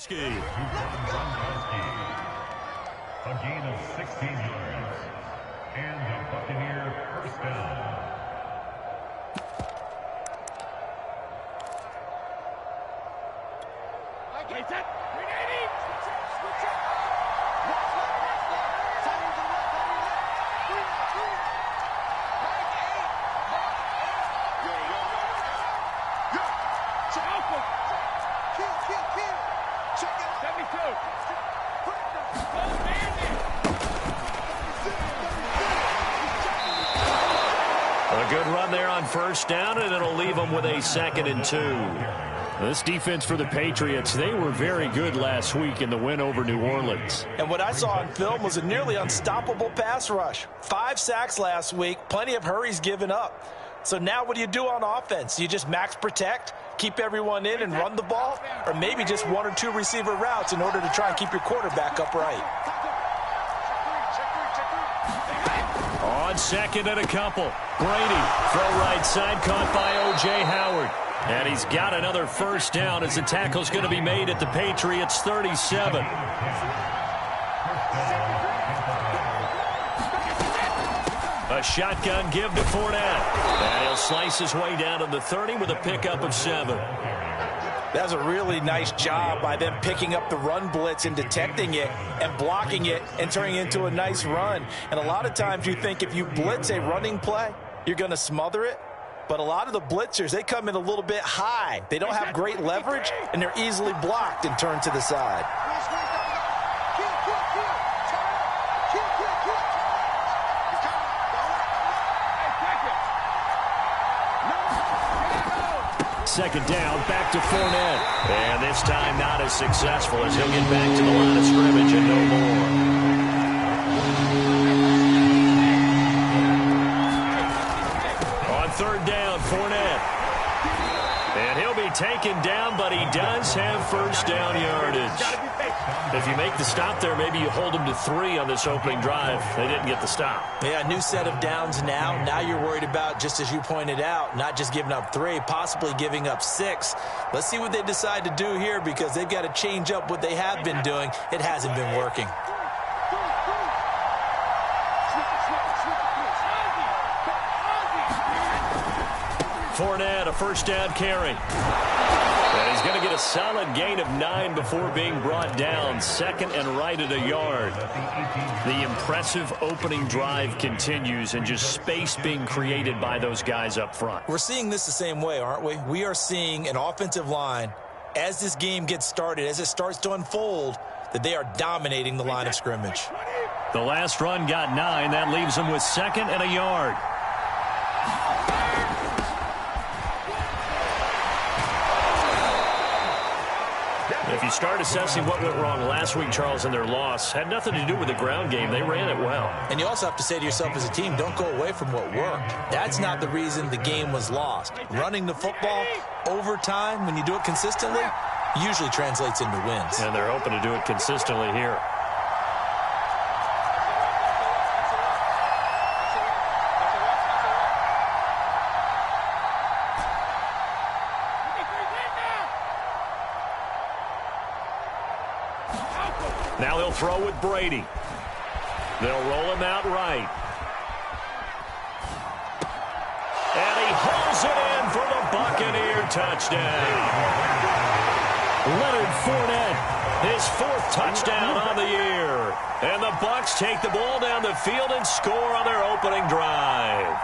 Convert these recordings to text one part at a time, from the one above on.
A gain of 16 yards. And the Buccaneer first down. A good run there on first down, and it'll leave them with a 2nd and 2. This defense for the Patriots, they were very good last week in the win over New Orleans. And what I saw on film was a nearly unstoppable pass rush. 5 sacks last week, plenty of hurries given up. So now what do you do on offense? You just max protect, keep everyone in and run the ball, or maybe just 1 or 2 receiver routes in order to try and keep your quarterback upright. On 2nd and a couple. Brady, throw right side, caught by O.J. Howard. And he's got another first down as the tackle's going to be made at the Patriots 37. A shotgun give to Fournette. And he'll slice his way down to the 30 with a pickup of 7. That was a really nice job by them picking up the run blitz and detecting it and blocking it and turning it into a nice run. And a lot of times you think if you blitz a running play, you're going to smother it. But a lot of the blitzers, they come in a little bit high. They don't have great leverage, and they're easily blocked and turned to the side. Second down, back to Fournette. And this time not as successful as he'll get back to the line of scrimmage and no more. On 3rd down, Fournette. And he'll be taken down, but he does have first down yardage. If you make the stop there, maybe you hold them to 3 on this opening drive. They didn't get the stop. Yeah, new set of downs now. Now you're worried about, just as you pointed out, not just giving up 3, possibly giving up 6. Let's see what they decide to do here because they've got to change up what they have been doing. It hasn't been working. Fournette, a first down carry. And he's going to get a solid gain of 9 before being brought down. 2nd and right at a yard. The impressive opening drive continues and just space being created by those guys up front. We're seeing this the same way, aren't we? We are seeing an offensive line, as this game gets started, as it starts to unfold, that they are dominating the line of scrimmage. The last run got 9. That leaves them with 2nd and a yard. If you start assessing what went wrong last week, Charles, in their loss, had nothing to do with the ground game. They ran it well. And you also have to say to yourself as a team, don't go away from what worked. That's not the reason the game was lost. Running the football over time, when you do it consistently, usually translates into wins. And they're hoping to do it consistently here. Now they'll throw with Brady. They'll roll him out right. And he hauls it in for the Buccaneer touchdown. Leonard Fournette, his 4th touchdown on the year. And the Bucs take the ball down the field and score on their opening drive.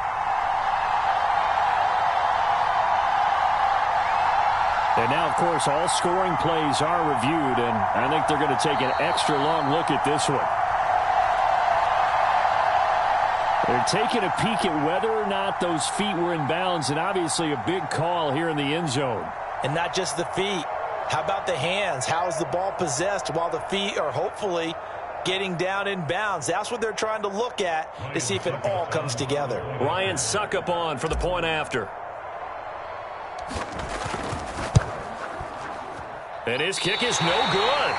And now, of course, all scoring plays are reviewed, and I think they're going to take an extra long look at this one. They're taking a peek at whether or not those feet were in bounds, and obviously a big call here in the end zone. And not just the feet. How about the hands? How is the ball possessed while the feet are hopefully getting down in bounds? That's what they're trying to look at to see if it all comes together. Ryan Suckup on for the point after. And his kick is no good.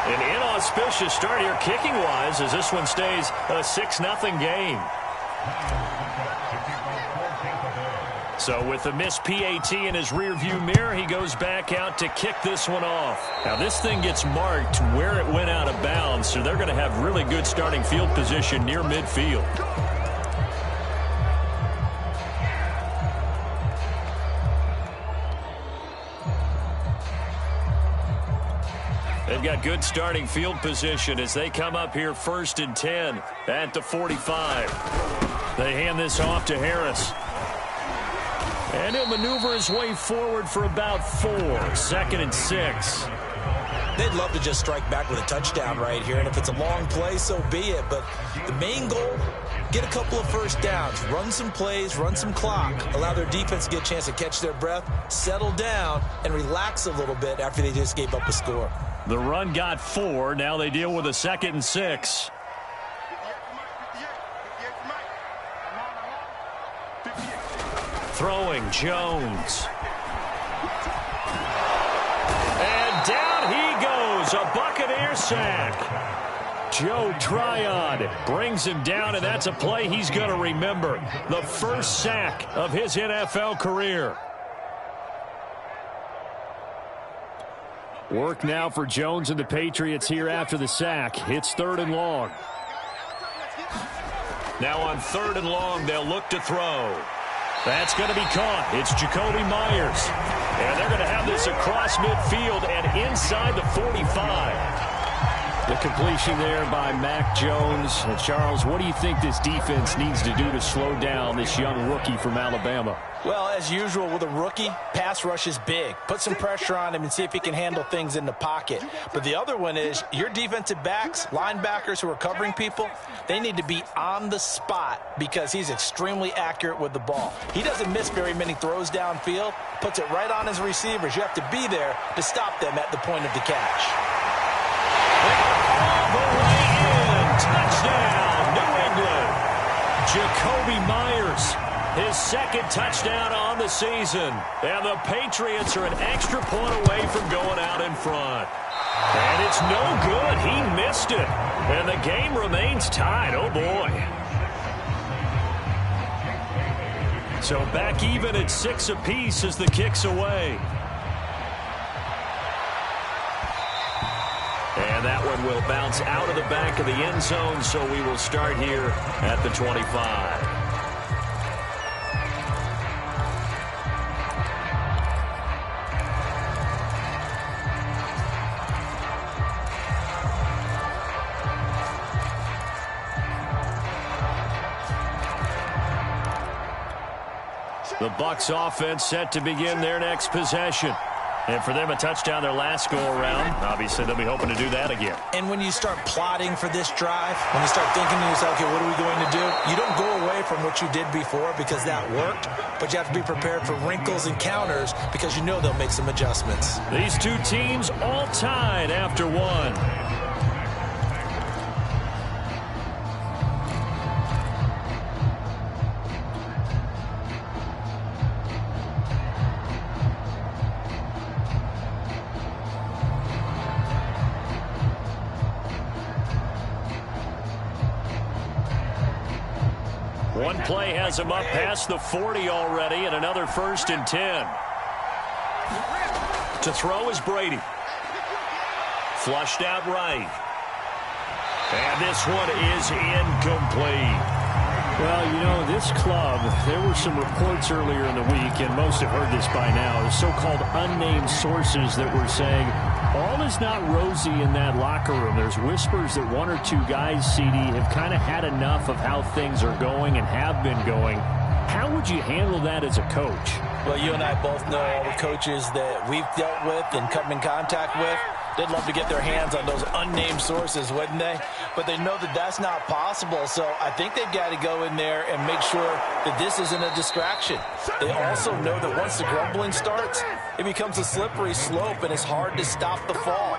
An inauspicious start here kicking-wise as this one stays a 6-0 game. So with the missed PAT in his rearview mirror, he goes back out to kick this one off. Now this thing gets marked where it went out of bounds, so they're going to have really good starting field position near midfield. They've got good starting field position as they come up here 1st and 10 at the 45. They hand this off to Harris. And he'll maneuver his way forward for about 4. 2nd and 6. They'd love to just strike back with a touchdown right here, and if it's a long play, so be it. But the main goal, get a couple of first downs, run some plays, run some clock, allow their defense to get a chance to catch their breath, settle down, and relax a little bit after they just gave up a score. The run got 4. Now they deal with a 2nd and 6. Throwing Jones. And down he goes. A Buccaneer sack. Joe Tryon brings him down, and that's a play he's going to remember. The first sack of his NFL career. Work now for Jones and the Patriots here after the sack. It's 3rd and long. Now on 3rd and long, they'll look to throw. That's going to be caught. It's Jacoby Myers. And they're going to have this across midfield and inside the 45. The completion there by Mac Jones. And Charles, what do you think this defense needs to do to slow down this young rookie from Alabama? Well, as usual with a rookie, pass rush is big. Put some pressure on him and see if he can handle things in the pocket. But the other one is your defensive backs, linebackers who are covering people, they need to be on the spot because he's extremely accurate with the ball. He doesn't miss very many throws downfield, puts it right on his receivers. You have to be there to stop them at the point of the catch. All the way in. Touchdown, New England. Jacoby Myers. His 2nd touchdown on the season. And the Patriots are an extra point away from going out in front. And it's no good. He missed it. And the game remains tied. Oh, boy. So back even at 6 apiece as the kick's away. And that one will bounce out of the back of the end zone, so we will start here at the 25. The Bucs offense set to begin their next possession. And for them, a touchdown their last go-around. Obviously, they'll be hoping to do that again. And when you start plotting for this drive, when you start thinking to yourself, okay, what are we going to do? You don't go away from what you did before because that worked, but you have to be prepared for wrinkles and counters because you know they'll make some adjustments. These two teams all tied after one. One play has him up past the 40 already, and another 1st and 10. To throw is Brady. Flushed out right. And this one is incomplete. Well, you know, this club, there were some reports earlier in the week, and most have heard this by now, the so-called unnamed sources that were saying all is not rosy in that locker room. There's whispers that 1 or 2 guys, CD, have kind of had enough of how things are going and have been going. How would you handle that as a coach? Well, you and I both know all the coaches that we've dealt with and come in contact with. They'd love to get their hands on those unnamed sources, wouldn't they? But they know that that's not possible, so I think they've got to go in there and make sure that this isn't a distraction. They also know that once the grumbling starts, it becomes a slippery slope, and it's hard to stop the fall.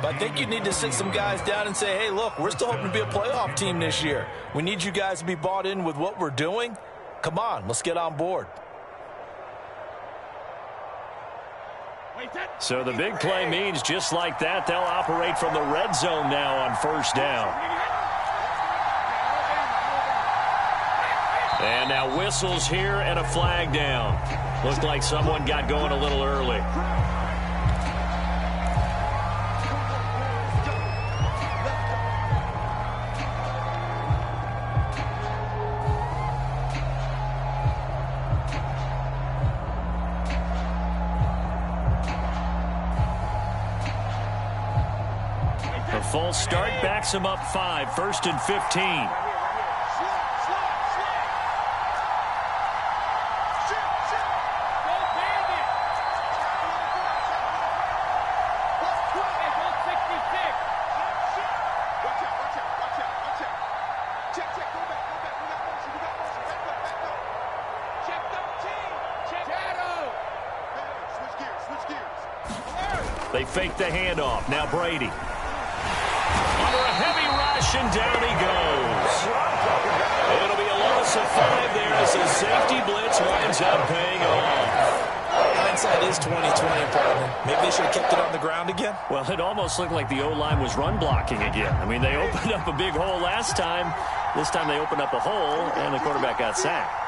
But I think you need to sit some guys down and say, hey, look, we're still hoping to be a playoff team this year. We need you guys to be bought in with what we're doing. Come on, let's get on board. So the big play means just like that, they'll operate from the red zone now on 1st down. And now whistles here and a flag down. Looked like someone got going a little early. A false start backs him up 5, 1st and 15. They fake the handoff. Now Brady. Under a heavy rush, and down he goes. It'll be a loss of 5 there as the safety blitz winds up paying off. Hindsight is 20/20, partner. Maybe they should have kept it on the ground again. Well, it almost looked like the O-line was run blocking again. I mean, they opened up a big hole last time. This time they opened up a hole, and the quarterback got sacked.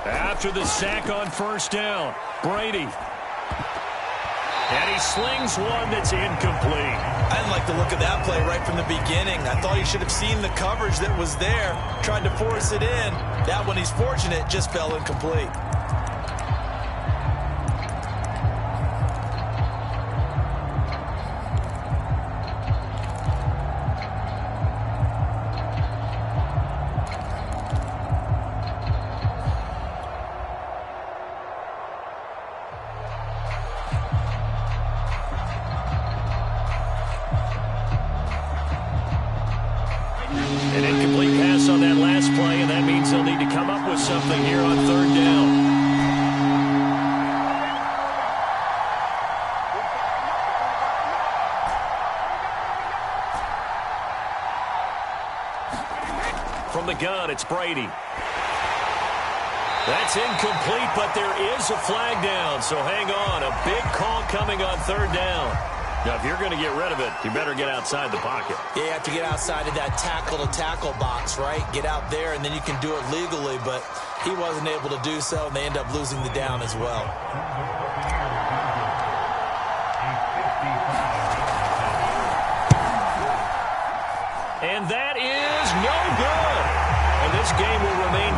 After the sack on 1st down, Brady. And he slings one that's incomplete. I didn't like the look of that play right from the beginning. I thought he should have seen the coverage that was there, tried to force it in. That one, he's fortunate, just fell incomplete. An incomplete pass on that last play, and that means they'll need to come up with something here on 3rd down. From the gun, it's Brady. That's incomplete, but there is a flag down, so hang on. A big call coming on 3rd down. Now, if you're going to get rid of it, you better get outside the pocket. Yeah, you have to get outside of that tackle-to-tackle box, right? Get out there, and then you can do it legally, but he wasn't able to do so, and they end up losing the down as well. And that is no good.